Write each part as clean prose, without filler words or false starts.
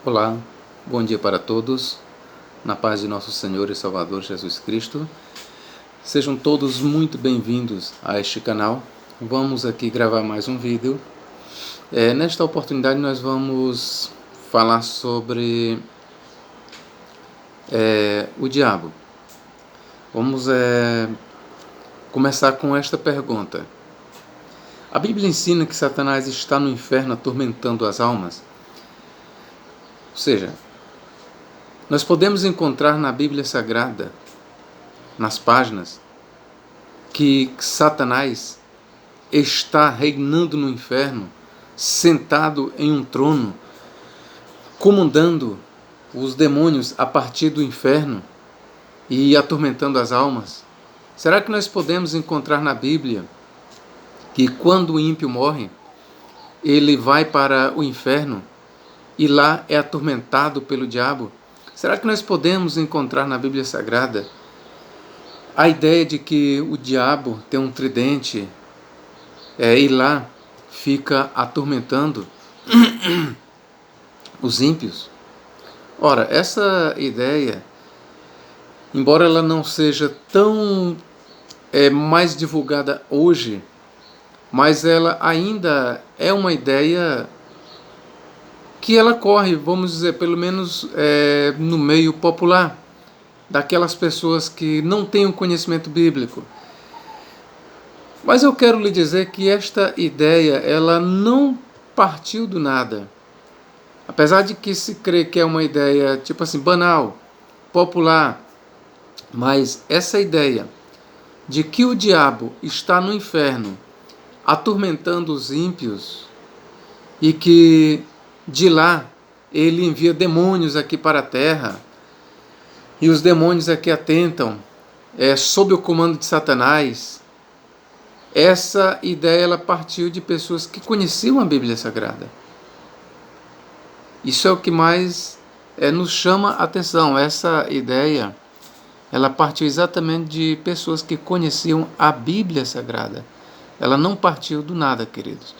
Olá, bom dia para todos, na paz de nosso Senhor e Salvador Jesus Cristo. Sejam todos muito bem-vindos a este canal. Vamos aqui gravar mais um vídeo. Nesta oportunidade nós vamos falar sobre o diabo. Vamos começar com esta pergunta. A Bíblia ensina que Satanás está no inferno atormentando as almas? Ou seja, nós podemos encontrar na Bíblia Sagrada, nas páginas, que Satanás está reinando no inferno, sentado em um trono, comandando os demônios a partir do inferno e atormentando as almas. Será que nós podemos encontrar na Bíblia que quando o ímpio morre, ele vai para o inferno e lá é atormentado pelo diabo? Será que nós podemos encontrar na Bíblia Sagrada a ideia de que o diabo tem um tridente e lá fica atormentando os ímpios? Ora, essa ideia, embora ela não seja tão mais divulgada hoje, mas ela ainda é uma ideia que ela corre, vamos dizer, pelo menos no meio popular, daquelas pessoas que não têm um conhecimento bíblico. Mas eu quero lhe dizer que esta ideia, ela não partiu do nada. Apesar de que se crê que é uma ideia, tipo assim, banal, popular, mas essa ideia de que o diabo está no inferno atormentando os ímpios e que de lá ele envia demônios aqui para a terra e os demônios aqui atentam sob o comando de Satanás, essa ideia ela partiu de pessoas que conheciam a Bíblia Sagrada. Isso é o que mais nos chama a atenção. Essa ideia ela partiu exatamente de pessoas que conheciam a Bíblia Sagrada. Ela não partiu do nada, queridos.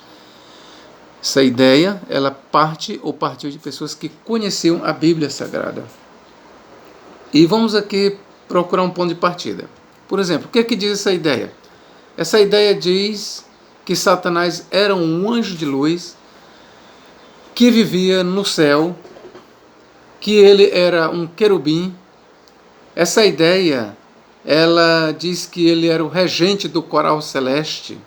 Essa ideia, ela partiu de pessoas que conheciam a Bíblia Sagrada. E vamos aqui procurar um ponto de partida. Por exemplo, o que é que diz essa ideia? Essa ideia diz que Satanás era um anjo de luz que vivia no céu, que ele era um querubim. Essa ideia, ela diz que ele era o regente do coral celeste.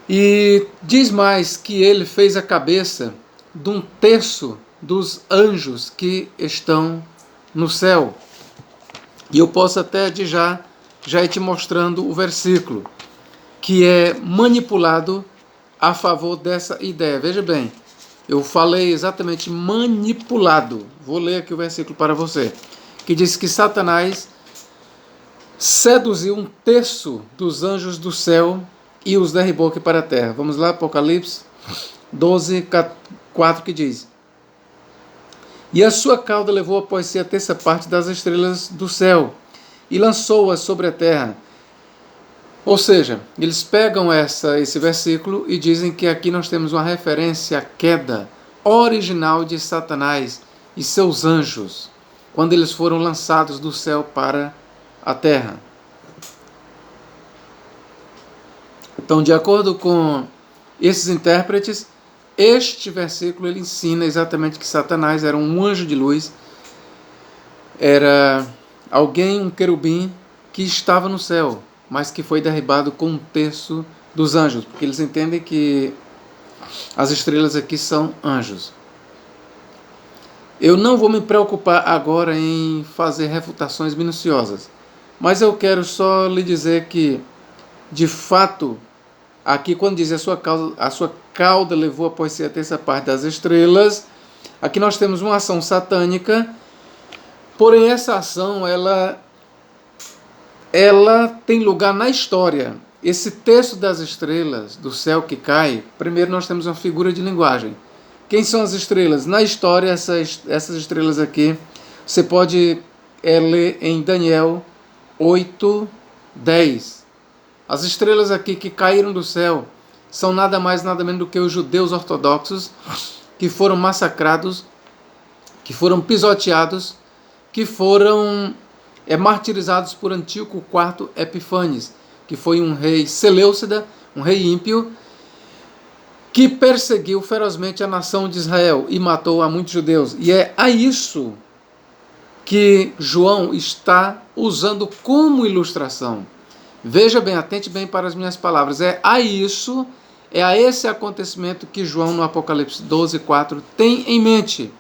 E diz mais que ele fez a cabeça de um terço dos anjos que estão no céu. E eu posso até já ir te mostrando o versículo que é manipulado a favor dessa ideia. Veja bem, eu falei exatamente manipulado. Vou ler aqui o versículo para você, que diz que Satanás seduziu um terço dos anjos do céu e os derribou aqui para a terra. Vamos lá, Apocalipse 12, 4, que diz: E a sua cauda levou após si a terça parte das estrelas do céu e lançou-as sobre a terra. Ou seja, eles pegam esse versículo e dizem que aqui nós temos uma referência à queda original de Satanás e seus anjos, quando eles foram lançados do céu para a terra. Então, de acordo com esses intérpretes, este versículo ele ensina exatamente que Satanás era um anjo de luz, era alguém, um querubim, que estava no céu, mas que foi derribado com um terço dos anjos, porque eles entendem que as estrelas aqui são anjos. Eu não vou me preocupar agora em fazer refutações minuciosas, mas eu quero só lhe dizer que, de fato, aqui quando diz a sua cauda levou após si a terça parte das estrelas, aqui nós temos uma ação satânica, porém essa ação ela tem lugar na história. Esse terço das estrelas do céu que cai, primeiro nós temos uma figura de linguagem. Quem são as estrelas? Na história, essas estrelas aqui, você pode ler em Daniel 8, 10. As estrelas aqui que caíram do céu são nada mais, nada menos do que os judeus ortodoxos que foram massacrados que foram pisoteados, que foram martirizados por Antíoco IV Epifanes, que foi um rei Seleucida, um rei ímpio, que perseguiu ferozmente a nação de Israel e matou a muitos judeus. E é a isso que João está usando como ilustração. Veja bem, atente bem para as minhas palavras. É a esse acontecimento que João, no Apocalipse 12:4, tem em mente.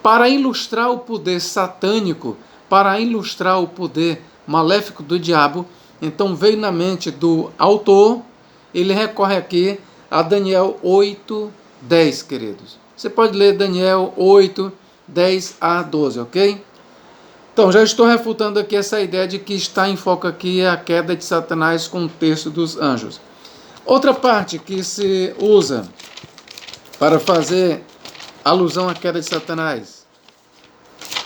Para ilustrar o poder satânico, para ilustrar o poder maléfico do diabo, então veio na mente do autor, ele recorre aqui a Daniel 8:10, queridos. Você pode ler Daniel 8:10 a 12, ok? Então, já estou refutando aqui essa ideia de que está em foco aqui a queda de Satanás com o texto dos anjos. Outra parte que se usa para fazer alusão à queda de Satanás,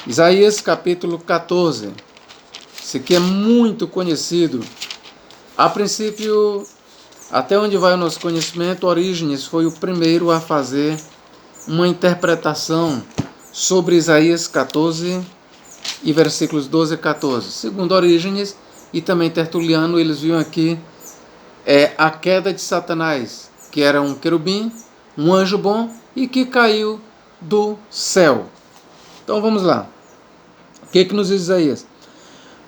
Isaías capítulo 14. Esse aqui é muito conhecido. A princípio, até onde vai o nosso conhecimento, Orígenes foi o primeiro a fazer uma interpretação sobre Isaías 14 e versículos 12 a 14. Segundo Orígenes e também Tertuliano, eles viam aqui a queda de Satanás, que era um querubim, um anjo bom e que caiu do céu. Então vamos lá. O que nos diz Isaías?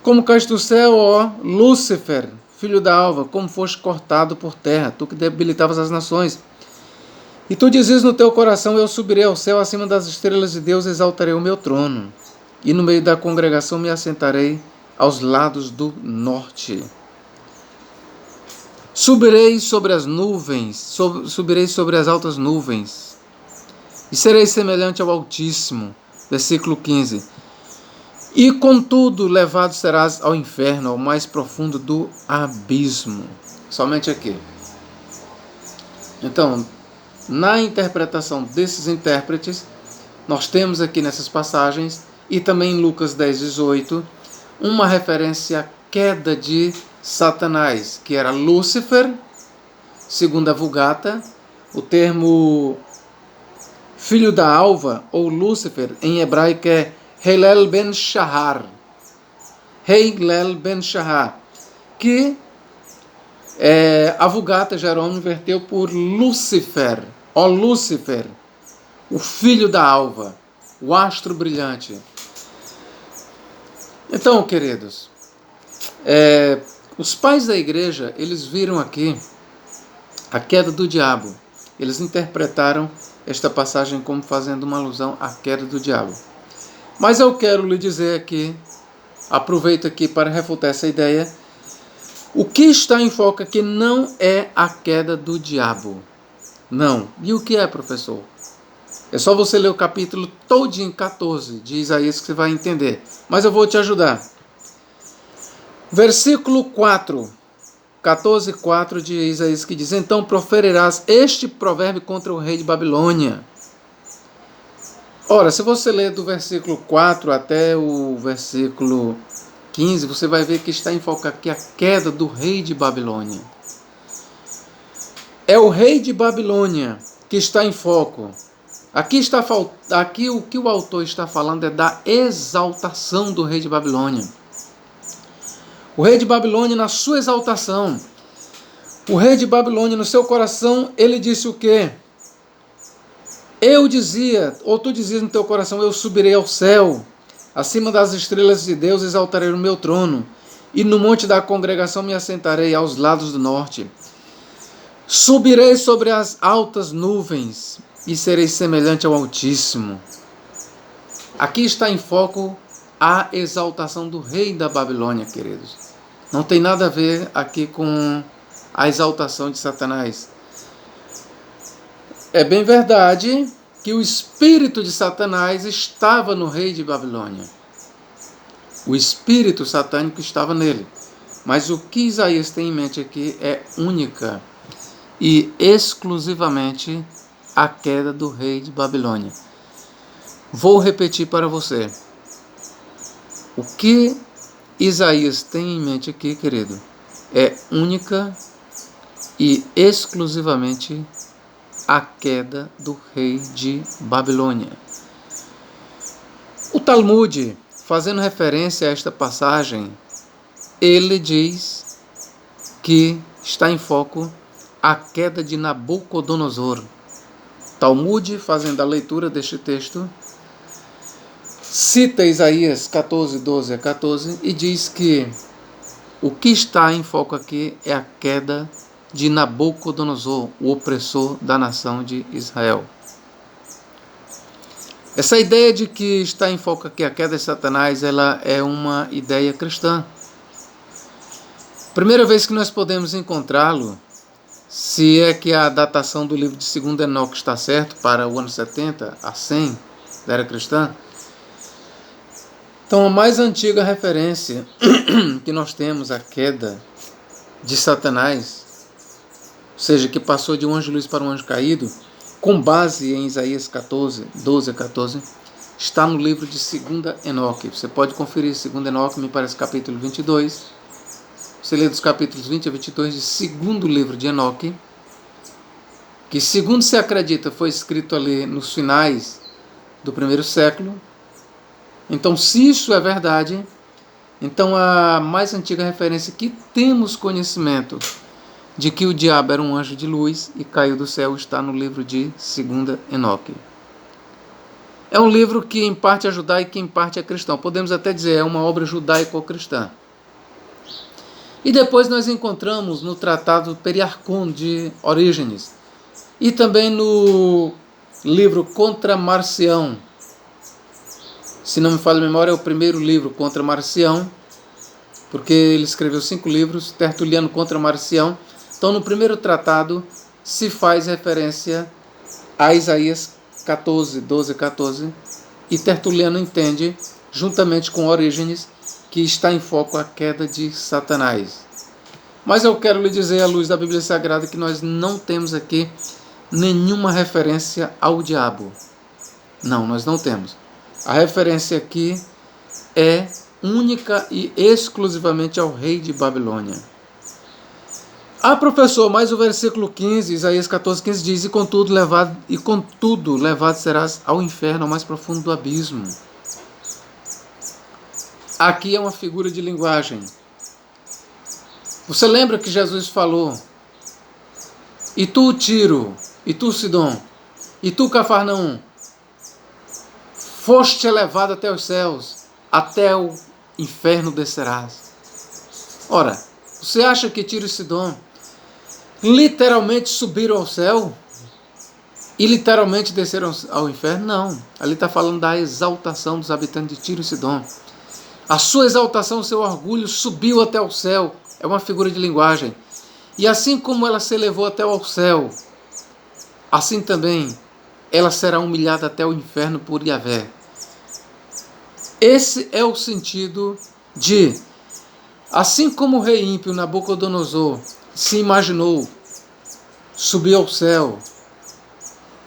Como caíste do céu, ó Lúcifer, filho da alva, como foste cortado por terra, tu que debilitavas as nações. E tu dizes no teu coração, eu subirei ao céu, acima das estrelas de Deus exaltarei o meu trono. E no meio da congregação me assentarei aos lados do norte. Subirei sobre as nuvens, subirei sobre as altas nuvens, e serei semelhante ao Altíssimo. Versículo 15. E contudo levado serás ao inferno, ao mais profundo do abismo. Somente aqui. Então, na interpretação desses intérpretes, nós temos aqui nessas passagens, e também em Lucas 10:18, uma referência à queda de Satanás, que era Lúcifer, segundo a Vulgata. O termo filho da alva, ou Lúcifer, em hebraico é Hillel ben Shahar. Hillel ben Shahar, que a Vulgata Jerônimo inverteu por Lúcifer, ó Lúcifer, o filho da alva, o astro brilhante. Então, queridos, os pais da igreja, eles viram aqui a queda do diabo. Eles interpretaram esta passagem como fazendo uma alusão à queda do diabo. Mas eu quero lhe dizer aqui, aproveito aqui para refutar essa ideia, o que está em foco aqui não é a queda do diabo. Não. E o que é, professor? É só você ler o capítulo todinho, 14, de Isaías, que você vai entender. Mas eu vou te ajudar. Versículo 4, 14:4 de Isaías, que diz: então proferirás este provérbio contra o rei de Babilônia. Ora, se você ler do versículo 4 até o versículo 15, você vai ver que está em foco aqui a queda do rei de Babilônia. É o rei de Babilônia que está em foco. Aqui o que o autor está falando é da exaltação do rei de Babilônia. O rei de Babilônia na sua exaltação. O rei de Babilônia no seu coração, ele disse o quê? Eu dizia, ou tu dizias no teu coração, eu subirei ao céu, acima das estrelas de Deus exaltarei o meu trono, e no monte da congregação me assentarei aos lados do norte. Subirei sobre as altas nuvens, e serei semelhante ao Altíssimo. Aqui está em foco a exaltação do rei da Babilônia, queridos. Não tem nada a ver aqui com a exaltação de Satanás. É bem verdade que o espírito de Satanás estava no rei de Babilônia. O espírito satânico estava nele. Mas o que Isaías tem em mente aqui é única e exclusivamente a queda do rei de Babilônia. Vou repetir para você. O que Isaías tem em mente aqui, querido, é única e exclusivamente a queda do rei de Babilônia. Talmud, fazendo referência a esta passagem, ele diz que está em foco a queda de Nabucodonosor. Talmud, fazendo a leitura deste texto, cita Isaías 14, 12 a 14 e diz que o que está em foco aqui é a queda de Nabucodonosor, o opressor da nação de Israel. Essa ideia de que está em foco aqui a queda de Satanás, ela é uma ideia cristã. Primeira vez que nós podemos encontrá-lo, se é que a datação do livro de 2 Enoque está certo, para o ano 70 a 100 da era cristã. Então, a mais antiga referência que nós temos à queda de Satanás, ou seja, que passou de um anjo luz para um anjo caído, com base em Isaías 14, 12 a 14, está no livro de 2 Enoque. Você pode conferir 2 Enoque, me parece capítulo 22. Você lê dos capítulos 20 a 22 de segundo livro de Enoque, que segundo se acredita foi escrito ali nos finais do primeiro século. Então, se isso é verdade, então a mais antiga referência que temos conhecimento de que o diabo era um anjo de luz e caiu do céu está no livro de 2 Enoque. É um livro que em parte é judaico e em parte é cristão. Podemos até dizer, é uma obra judaico-cristã. E depois nós encontramos no Tratado Periarcon de Orígenes e também no livro Contra Marcião. Se não me falha a memória, é o primeiro livro Contra Marcião, porque ele escreveu 5 livros, Tertuliano contra Marcião. Então, no primeiro tratado, se faz referência a Isaías 14, 12 a 14, e Tertuliano entende, juntamente com Orígenes, que está em foco a queda de Satanás. Mas eu quero lhe dizer, à luz da Bíblia Sagrada, que nós não temos aqui nenhuma referência ao diabo. Não, nós não temos. A referência aqui é única e exclusivamente ao rei de Babilônia. Ah, professor, mas o versículo 15, Isaías 14, 15 diz, e contudo levado serás ao inferno, ao mais profundo do abismo. Aqui é uma figura de linguagem. Você lembra que Jesus falou, e tu, Tiro, e tu, Sidom, e tu, Cafarnaum, foste elevado até os céus, até o inferno descerás. Ora, você acha que Tiro e Sidom literalmente subiram ao céu e literalmente desceram ao inferno? Não. Ali está falando da exaltação dos habitantes de Tiro e Sidom. A sua exaltação, o seu orgulho subiu até o céu. É uma figura de linguagem. E assim como ela se elevou até o céu, assim também ela será humilhada até o inferno por Yahvé. Esse é o sentido de, assim como o rei ímpio Nabucodonosor se imaginou, subiu ao céu,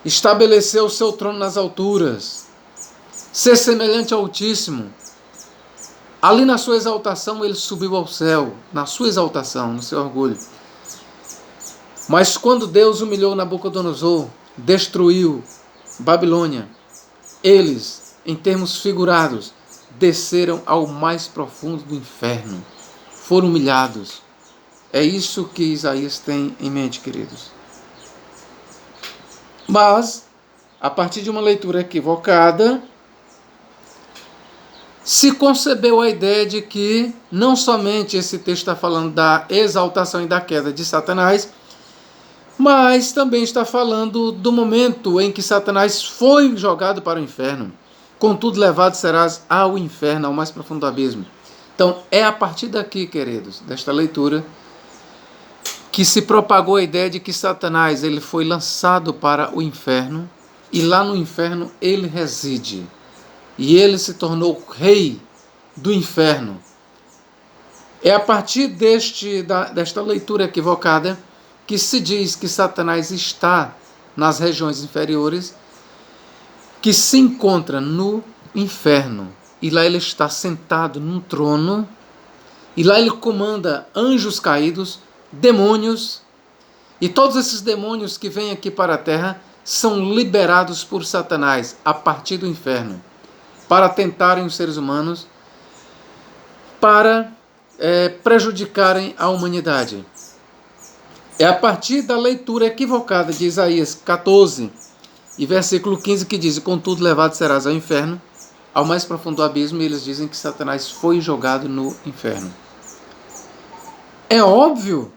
estabeleceu o seu trono nas alturas, ser semelhante ao Altíssimo. Ali na sua exaltação ele subiu ao céu, na sua exaltação, no seu orgulho. Mas quando Deus humilhou Nabucodonosor, destruiu Babilônia, eles, em termos figurados, desceram ao mais profundo do inferno, foram humilhados. É isso que Isaías tem em mente, queridos. Mas, a partir de uma leitura equivocada, se concebeu a ideia de que não somente esse texto está falando da exaltação e da queda de Satanás, mas também está falando do momento em que Satanás foi jogado para o inferno. Contudo, levado serás ao inferno, ao mais profundo do abismo. Então, é a partir daqui, queridos, desta leitura, que se propagou a ideia de que Satanás ele foi lançado para o inferno e lá no inferno ele reside. E ele se tornou rei do inferno. É a partir desta leitura equivocada que se diz que Satanás está nas regiões inferiores, que se encontra no inferno. E lá ele está sentado num trono, e lá ele comanda anjos caídos, demônios, e todos esses demônios que vêm aqui para a terra são liberados por Satanás a partir do inferno. para tentarem os seres humanos, para prejudicarem a humanidade. É a partir da leitura equivocada de Isaías 14 e versículo 15 que diz: contudo levado serás ao inferno, ao mais profundo abismo, e eles dizem que Satanás foi jogado no inferno. É óbvio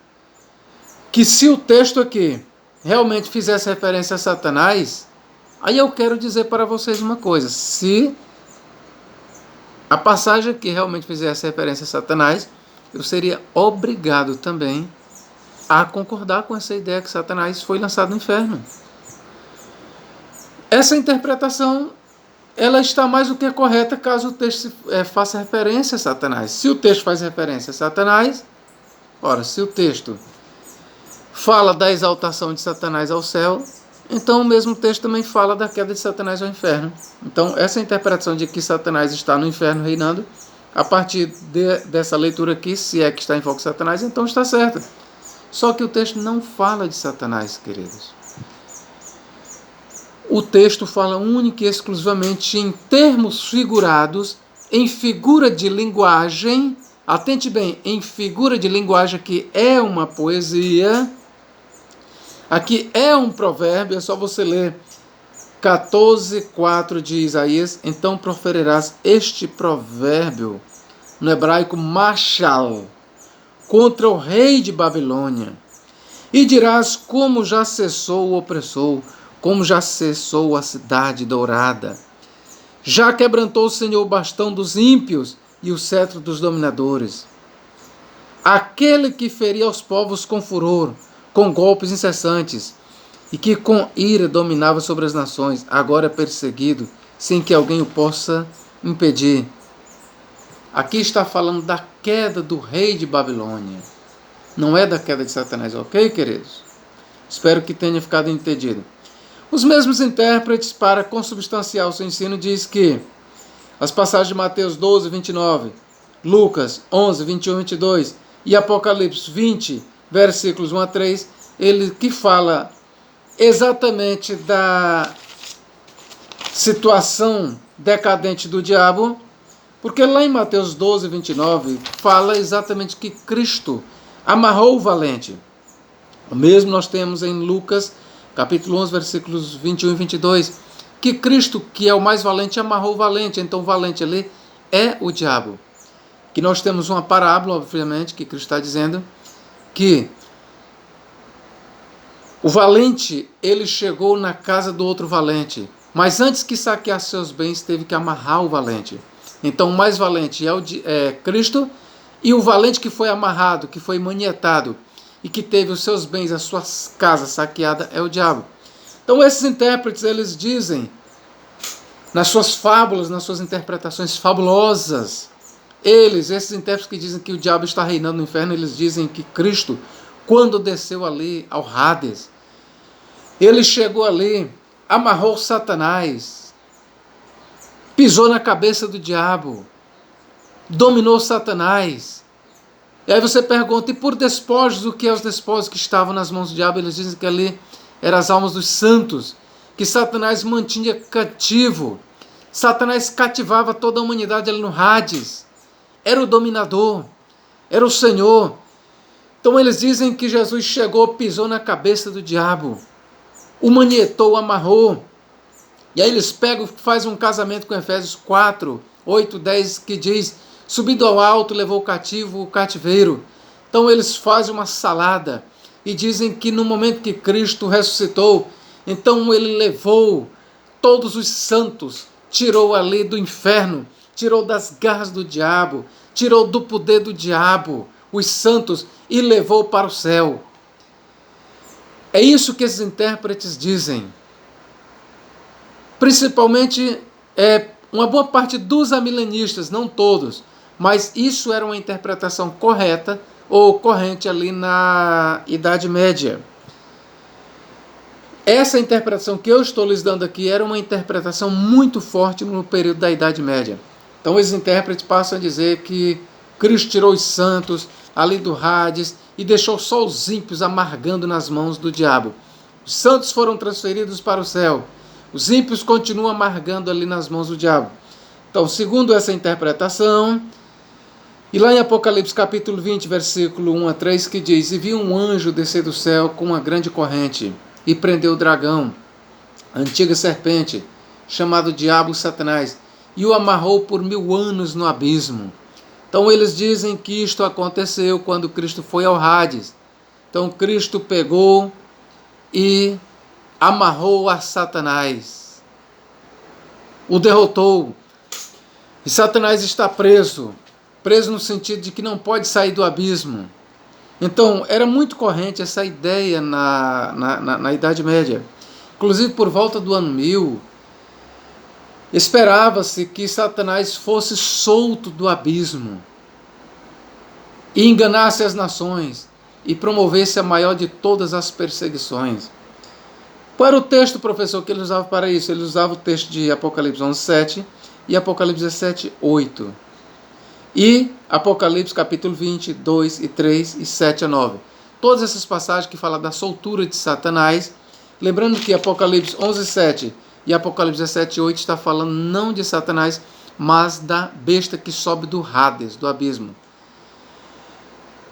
que se o texto aqui realmente fizesse referência a Satanás, aí eu quero dizer para vocês uma coisa: se a passagem aqui realmente fizesse referência a Satanás, eu seria obrigado também a concordar com essa ideia que Satanás foi lançado no inferno. Essa interpretação, ela está mais do que correta caso o texto faça referência a Satanás. Se o texto faz referência a Satanás, ora, se o texto fala da exaltação de Satanás ao céu, então o mesmo texto também fala da queda de Satanás ao inferno. Então essa interpretação de que Satanás está no inferno reinando, a partir dessa leitura aqui, se é que está em foco Satanás, então está certo. Só que o texto não fala de Satanás, queridos. O texto fala única e exclusivamente em termos figurados, em figura de linguagem. Atente bem, em figura de linguagem, que é uma poesia. Aqui é um provérbio, é só você ler 14:4 de Isaías. Então proferirás este provérbio, no hebraico mashal, contra o rei de Babilônia, e dirás: como já cessou o opressor, como já cessou a cidade dourada. Já quebrantou o Senhor o bastão dos ímpios e o cetro dos dominadores. Aquele que feria os povos com furor, com golpes incessantes, e que com ira dominava sobre as nações, agora é perseguido, sem que alguém o possa impedir. Aqui está falando da queda do rei de Babilônia. Não é da queda de Satanás, ok, queridos? Espero que tenha ficado entendido. Os mesmos intérpretes, para consubstanciar o seu ensino, diz que as passagens de Mateus 12, 29, Lucas 11, 21, 22 e Apocalipse 20, versículos 1 a 3, ele que fala exatamente da situação decadente do diabo, porque lá em Mateus 12, 29, fala exatamente que Cristo amarrou o valente. O mesmo nós temos em Lucas, capítulo 11, versículos 21 e 22, que Cristo, que é o mais valente, amarrou o valente. Então o valente ali é o diabo. Que nós temos uma parábola, obviamente, que Cristo está dizendo que o valente, ele chegou na casa do outro valente, mas antes que saqueasse seus bens, teve que amarrar o valente. Então o mais valente é Cristo, e o valente que foi amarrado, que foi manietado, e que teve os seus bens, a sua casa saqueada, é o diabo. Então esses intérpretes, eles dizem, nas suas fábulas, nas suas interpretações fabulosas, esses intérpretes que dizem que o diabo está reinando no inferno, eles dizem que Cristo, quando desceu ali ao Hades, ele chegou ali, amarrou Satanás, pisou na cabeça do diabo, dominou Satanás. E aí você pergunta: e por despojos, o que é os despojos que estavam nas mãos do diabo? Eles dizem que ali eram as almas dos santos, que Satanás mantinha cativo. Satanás cativava toda a humanidade ali no Hades. Era o dominador, era o Senhor. Então eles dizem que Jesus chegou, pisou na cabeça do diabo, o manietou, o amarrou. E aí eles pegam, fazem um casamento com Efésios 4, 8, 10, que diz: subindo ao alto, levou o cativo o cativeiro. Então eles fazem uma salada e dizem que no momento que Cristo ressuscitou, então ele levou todos os santos, tirou ali do inferno, tirou das garras do diabo, tirou do poder do diabo, os santos, e levou para o céu. É isso que esses intérpretes dizem. Principalmente uma boa parte dos amilenistas, não todos, mas isso era uma interpretação correta ou corrente ali na Idade Média. Essa interpretação que eu estou lhes dando aqui era uma interpretação muito forte no período da Idade Média. Então esses intérpretes passam a dizer que Cristo tirou os santos ali do Hades e deixou só os ímpios amargando nas mãos do diabo. Os santos foram transferidos para o céu. Os ímpios continuam amargando ali nas mãos do diabo. Então, segundo essa interpretação, e lá em Apocalipse capítulo 20, versículo 1 a 3, que diz: E vi um anjo descer do céu com uma grande corrente, e prendeu o dragão, a antiga serpente, chamado Diabo e Satanás, e o amarrou por 1000 anos no abismo. Então eles dizem que isto aconteceu quando Cristo foi ao Hades. Então Cristo pegou e amarrou a Satanás, o derrotou, e Satanás está preso no sentido de que não pode sair do abismo. Então era muito corrente essa ideia na Idade Média. Inclusive por volta do ano 1000, esperava-se que Satanás fosse solto do abismo e enganasse as nações e promovesse a maior de todas as perseguições. Qual era o texto, professor, que ele usava para isso? Ele usava o texto de Apocalipse 11:7 e Apocalipse 17:8. E Apocalipse capítulo 20, 2 e 3 e 7 a 9. Todas essas passagens que falam da soltura de Satanás. Lembrando que Apocalipse 11:7 e Apocalipse 17:8 está falando não de Satanás, mas da besta que sobe do Hades, do abismo.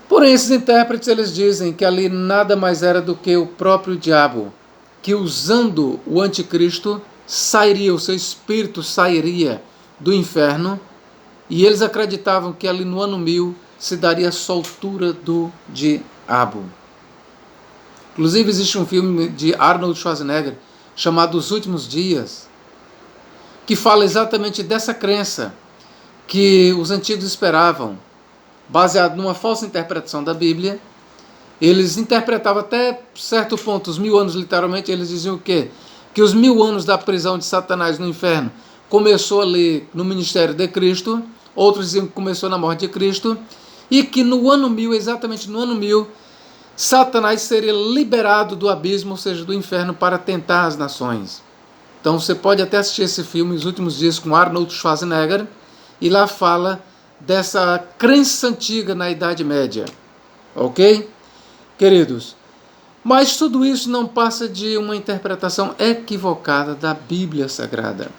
Porém, esses intérpretes eles dizem que ali nada mais era do que o próprio diabo, que usando o anticristo sairia, o seu espírito sairia do inferno, e eles acreditavam que ali no ano 1000 se daria a soltura do diabo. Inclusive existe um filme de Arnold Schwarzenegger chamado Os Últimos Dias, que fala exatamente dessa crença que os antigos esperavam, baseado numa falsa interpretação da Bíblia. Eles interpretavam até certo ponto, os 1000 anos literalmente, eles diziam o quê? Que os 1000 anos da prisão de Satanás no inferno começou ali no ministério de Cristo, outros diziam que começou na morte de Cristo, e que no ano 1000, exatamente no ano 1000, Satanás seria liberado do abismo, ou seja, do inferno, para tentar as nações. Então você pode até assistir esse filme, Os Últimos Dias, com Arnold Schwarzenegger, e lá fala dessa crença antiga na Idade Média. Ok? Queridos, mas tudo isso não passa de uma interpretação equivocada da Bíblia Sagrada.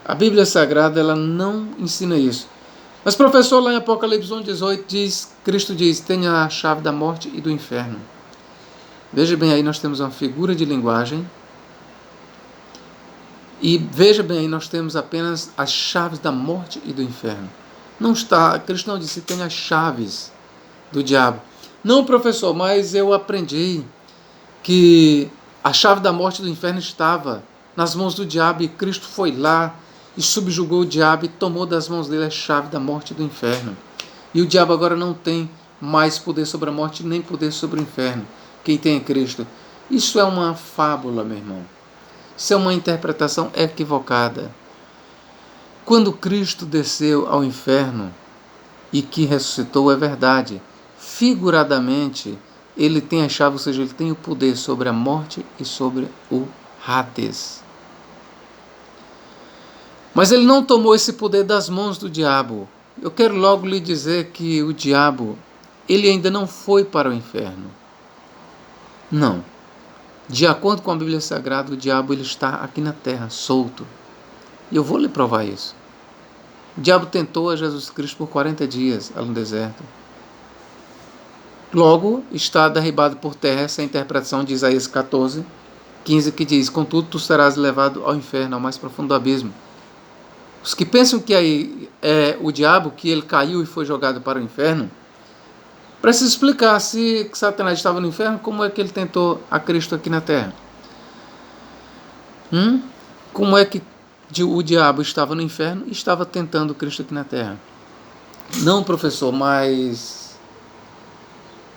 A Bíblia Sagrada ela não ensina isso. Mas, professor, lá em Apocalipse 1:18, Cristo diz: tenha a chave da morte e do inferno. Veja bem, aí nós temos uma figura de linguagem. E veja bem, aí nós temos apenas as chaves da morte e do inferno. Não está, Cristo não disse: tenha as chaves do diabo. Não, professor, mas eu aprendi que a chave da morte e do inferno estava nas mãos do diabo, e Cristo foi lá e subjugou o diabo e tomou das mãos dele a chave da morte e do inferno. E o diabo agora não tem mais poder sobre a morte, nem poder sobre o inferno. Quem tem é Cristo. Isso é uma fábula, meu irmão. Isso é uma interpretação equivocada. Quando Cristo desceu ao inferno e que ressuscitou, é verdade. Figuradamente, ele tem a chave, ou seja, ele tem o poder sobre a morte e sobre o Hades. Mas ele não tomou esse poder das mãos do diabo. Eu quero logo lhe dizer que o diabo, ele ainda não foi para o inferno. Não. De acordo com a Bíblia Sagrada, o diabo ele está aqui na terra, solto. E eu vou lhe provar isso. O diabo tentou a Jesus Cristo por 40 dias no deserto. Logo, está derribado por terra essa interpretação de Isaías 14:15, que diz: contudo, tu serás levado ao inferno, ao mais profundo do abismo. Os que pensam que aí é o diabo, que ele caiu e foi jogado para o inferno, precisa explicar se Satanás estava no inferno, como é que ele tentou a Cristo aqui na terra? Como é que o diabo estava no inferno e estava tentando Cristo aqui na terra? Não, professor, mas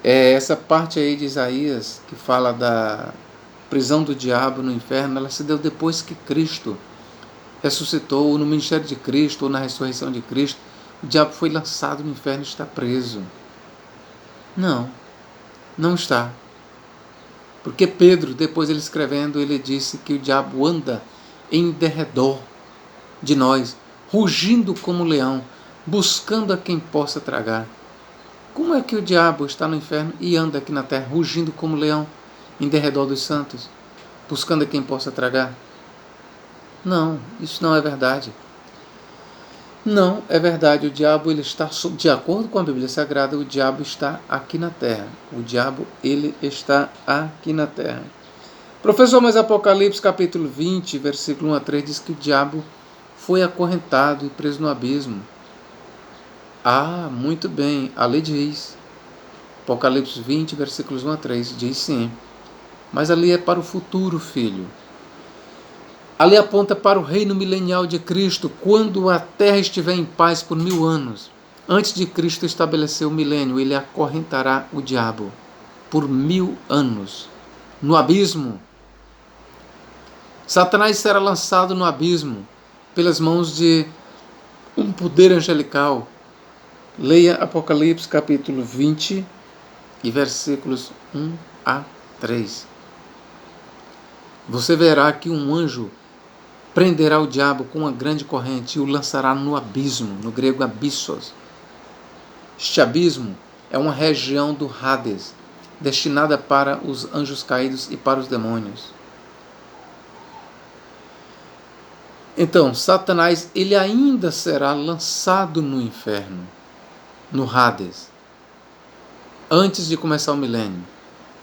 essa parte aí de Isaías, que fala da prisão do diabo no inferno, ela se deu depois que Cristo ressuscitou, ou no ministério de Cristo, ou na ressurreição de Cristo. O diabo foi lançado no inferno e está preso. Não, não está. Porque Pedro, depois ele escrevendo, ele disse que o diabo anda em derredor de nós, rugindo como leão, buscando a quem possa tragar. Como é que o diabo está no inferno e anda aqui na terra, rugindo como leão, em derredor dos santos, buscando a quem possa tragar? Não, isso não é verdade. Não, é verdade, o diabo ele está, de acordo com a Bíblia Sagrada, o diabo está aqui na terra. O diabo ele está aqui na terra. Professor, mas Apocalipse capítulo 20, versículo 1 a 3 diz que o diabo foi acorrentado e preso no abismo. Ah, muito bem, a lei diz. Apocalipse 20, versículos 1 a 3 diz sim. Mas ali é para o futuro, filho. Ali aponta para o reino milenial de Cristo, quando a terra estiver em paz por 1000 anos. Antes de Cristo estabelecer o milênio, ele acorrentará o diabo por 1000 anos. No abismo. Satanás será lançado no abismo pelas mãos de um poder angelical. Leia Apocalipse capítulo 20 e versículos 1 a 3. Você verá que um anjo prenderá o diabo com uma grande corrente e o lançará no abismo, no grego abissos. Este abismo é uma região do Hades, destinada para os anjos caídos e para os demônios. Então, Satanás ele ainda será lançado no inferno, no Hades, antes de começar o milênio.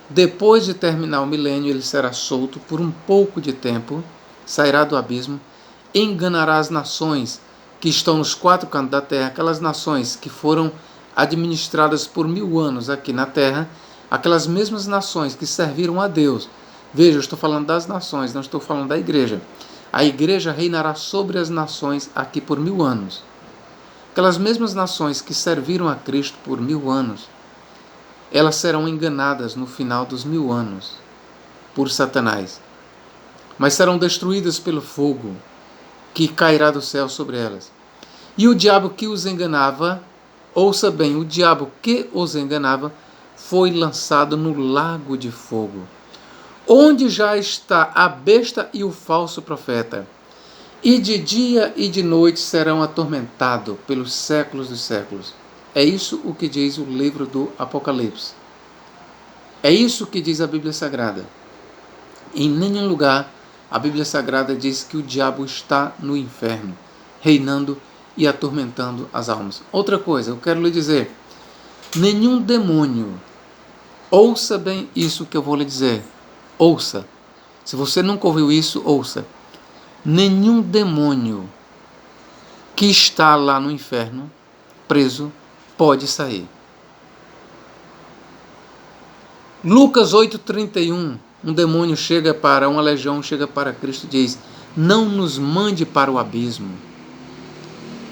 Depois de terminar o milênio, ele será solto por um pouco de tempo, sairá do abismo, enganará as nações que estão nos 4 cantos da terra, aquelas nações que foram administradas por 1000 anos aqui na terra, aquelas mesmas nações que serviram a Deus. Veja, eu estou falando das nações, não estou falando da igreja. A igreja reinará sobre as nações aqui por 1000 anos. Aquelas mesmas nações que serviram a Cristo por 1000 anos, elas serão enganadas no final dos 1000 anos por Satanás, mas serão destruídas pelo fogo que cairá do céu sobre elas. E o diabo que os enganava, ouça bem, o diabo que os enganava foi lançado no lago de fogo, onde já está a besta e o falso profeta, e de dia e de noite serão atormentados pelos séculos dos séculos. É isso o que diz o livro do Apocalipse. É isso que diz a Bíblia Sagrada. Em nenhum lugar a Bíblia Sagrada diz que o diabo está no inferno, reinando e atormentando as almas. Outra coisa, eu quero lhe dizer, nenhum demônio, ouça bem isso que eu vou lhe dizer, ouça. Se você nunca ouviu isso, ouça. Nenhum demônio que está lá no inferno, preso, pode sair. Lucas 8,31, um demônio chega para, uma legião chega para Cristo e diz, não nos mande para o abismo.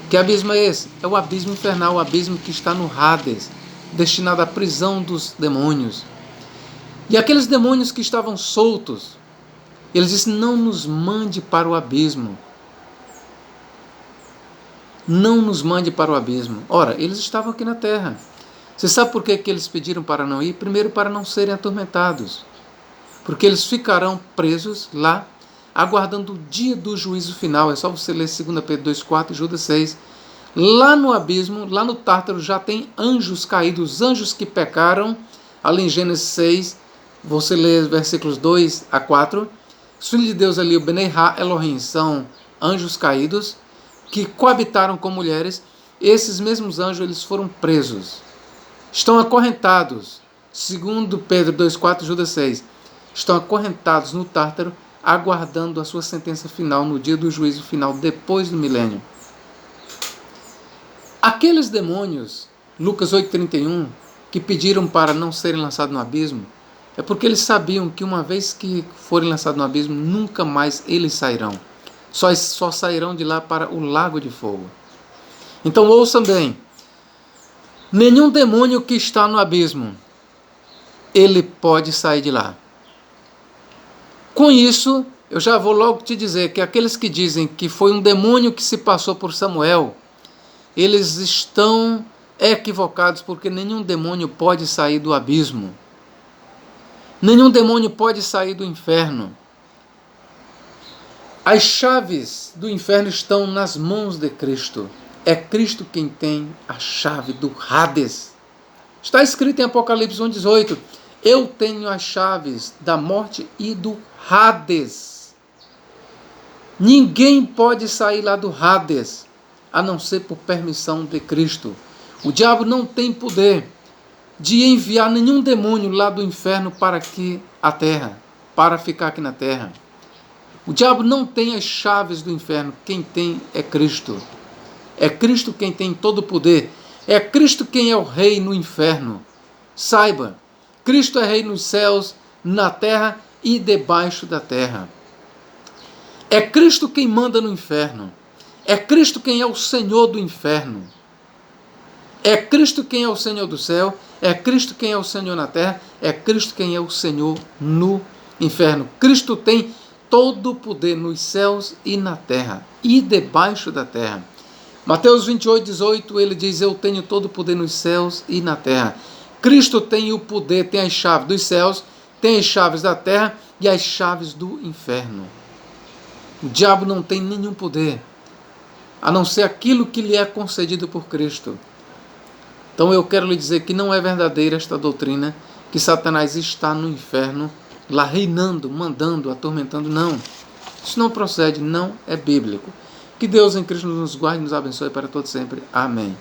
Que abismo é esse? É o abismo infernal, o abismo que está no Hades, destinado à prisão dos demônios. E aqueles demônios que estavam soltos, eles dizem, não nos mande para o abismo. Não nos mande para o abismo. Ora, eles estavam aqui na terra. Você sabe por que eles pediram para não ir? Primeiro, para não serem atormentados. Porque eles ficarão presos lá, aguardando o dia do juízo final. É só você ler 2 Pedro 2,4 e Judas 6. Lá no abismo, lá no Tártaro, já tem anjos caídos, anjos que pecaram. Ali em Gênesis 6, você lê versículos 2 a 4. Os filhos de Deus ali, o Benei Ha Elohim, são anjos caídos que coabitaram com mulheres. Esses mesmos anjos eles foram presos. Estão acorrentados, segundo Pedro 2,4 e Judas 6. Estão acorrentados no Tártaro, aguardando a sua sentença final no dia do juízo final, depois do milênio. Aqueles demônios, Lucas 8,31, que pediram para não serem lançados no abismo, é porque eles sabiam que uma vez que forem lançados no abismo, nunca mais eles sairão. Só sairão de lá para o lago de fogo. Então ouçam bem, nenhum demônio que está no abismo, ele pode sair de lá. Com isso, eu já vou logo te dizer que aqueles que dizem que foi um demônio que se passou por Samuel, eles estão equivocados, porque nenhum demônio pode sair do abismo. Nenhum demônio pode sair do inferno. As chaves do inferno estão nas mãos de Cristo. É Cristo quem tem a chave do Hades. Está escrito em Apocalipse 1,18. Eu tenho as chaves da morte e do Hades. Ninguém pode sair lá do Hades. a não ser por permissão de Cristo. O diabo não tem poder de enviar nenhum demônio lá do inferno para aqui a terra, para ficar aqui na terra. O diabo não tem as chaves do inferno, quem tem é Cristo. É Cristo quem tem todo o poder. É Cristo quem é o rei no inferno. Saiba, Cristo é rei nos céus, na terra e debaixo da terra. É Cristo quem manda no inferno. É Cristo quem é o Senhor do inferno. É Cristo quem é o Senhor do céu. É Cristo quem é o Senhor na terra. É Cristo quem é o Senhor no inferno. Cristo tem todo o poder nos céus e na terra e debaixo da terra. Mateus 28, 18, ele diz: eu tenho todo o poder nos céus e na terra. Cristo tem o poder, tem as chaves dos céus, tem as chaves da terra e as chaves do inferno. O diabo não tem nenhum poder, a não ser aquilo que lhe é concedido por Cristo. Então eu quero lhe dizer que não é verdadeira esta doutrina, que Satanás está no inferno, lá reinando, mandando, atormentando. Não, isso não procede, não é bíblico. Que Deus em Cristo nos guarde e nos abençoe para todo sempre. Amém.